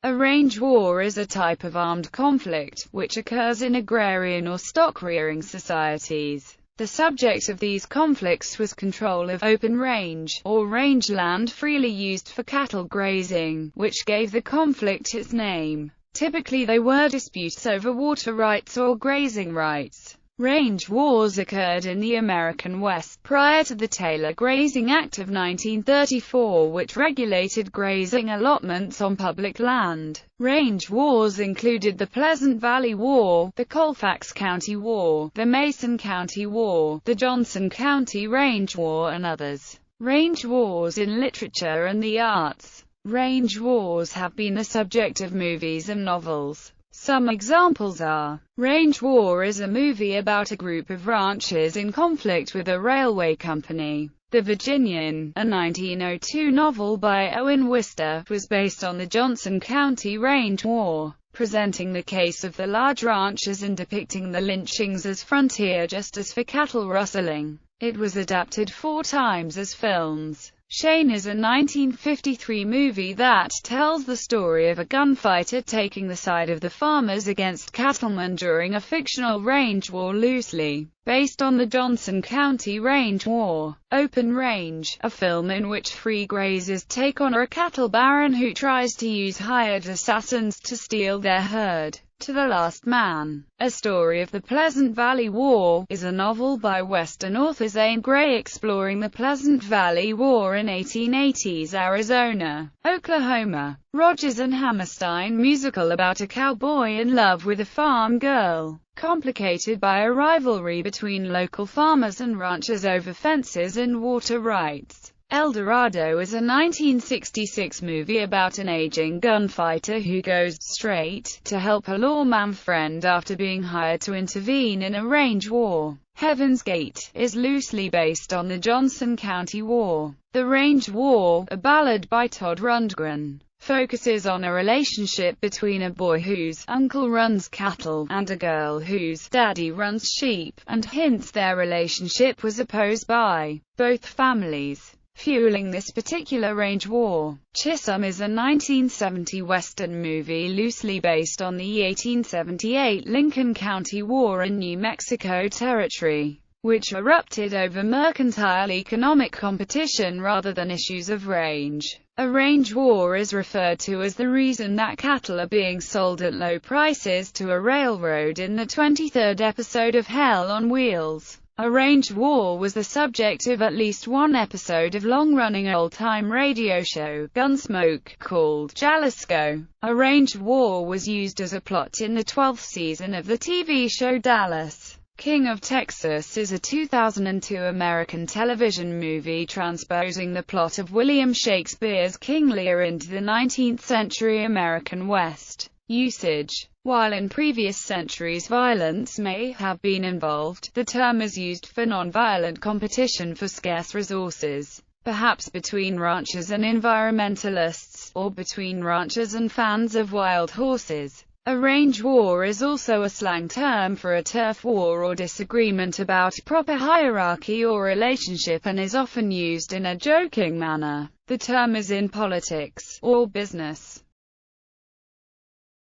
A range war is a type of armed conflict, which occurs in agrarian or stock-rearing societies. The subject of these conflicts was control of open range, or rangeland freely used for cattle grazing, which gave the conflict its name. Typically they were disputes over water rights or grazing rights. Range wars occurred in the American West prior to the Taylor Grazing Act of 1934, which regulated grazing allotments on public land. Range wars included the Pleasant Valley War, the Colfax County War, the Mason County War, the Johnson County Range War, and others. Range wars in literature and the arts. Range wars have been the subject of movies and novels. Some examples are: Range War is a movie about a group of ranchers in conflict with a railway company. The Virginian, a 1902 novel by Owen Wister, was based on the Johnson County Range War, presenting the case of the large ranchers and depicting the lynchings as frontier justice for cattle rustling. It was adapted 4 times as films. Shane is a 1953 movie that tells the story of a gunfighter taking the side of the farmers against cattlemen during a fictional range war loosely based on the Johnson County Range War. Open Range, a film in which free grazers take on a cattle baron who tries to use hired assassins to steal their herd. To the Last Man, A Story of the Pleasant Valley War, is a novel by Western author Zane Grey exploring the Pleasant Valley War in 1880s Arizona, Oklahoma. Rodgers and Hammerstein musical about a cowboy in love with a farm girl, complicated by a rivalry between local farmers and ranchers over fences and water rights. El Dorado is a 1966 movie about an aging gunfighter who goes straight to help a lawman friend after being hired to intervene in a range war. Heaven's Gate is loosely based on the Johnson County War. The Range War, a ballad by Todd Rundgren, focuses on a relationship between a boy whose uncle runs cattle and a girl whose daddy runs sheep, and hints their relationship was opposed by both families. Fueling this particular range war, Chisholm is a 1970 Western movie loosely based on the 1878 Lincoln County War in New Mexico Territory, which erupted over mercantile economic competition rather than issues of range. A range war is referred to as the reason that cattle are being sold at low prices to a railroad in the 23rd episode of Hell on Wheels. A range war was the subject of at least one episode of long-running old-time radio show, Gunsmoke, called Jalisco. A range war was used as a plot in the 12th season of the TV show Dallas. King of Texas is a 2002 American television movie transposing the plot of William Shakespeare's King Lear into the 19th century American West. Usage. While in previous centuries violence may have been involved, the term is used for non-violent competition for scarce resources, perhaps between ranchers and environmentalists, or between ranchers and fans of wild horses. A range war is also a slang term for a turf war or disagreement about proper hierarchy or relationship and is often used in a joking manner. The term is in politics or business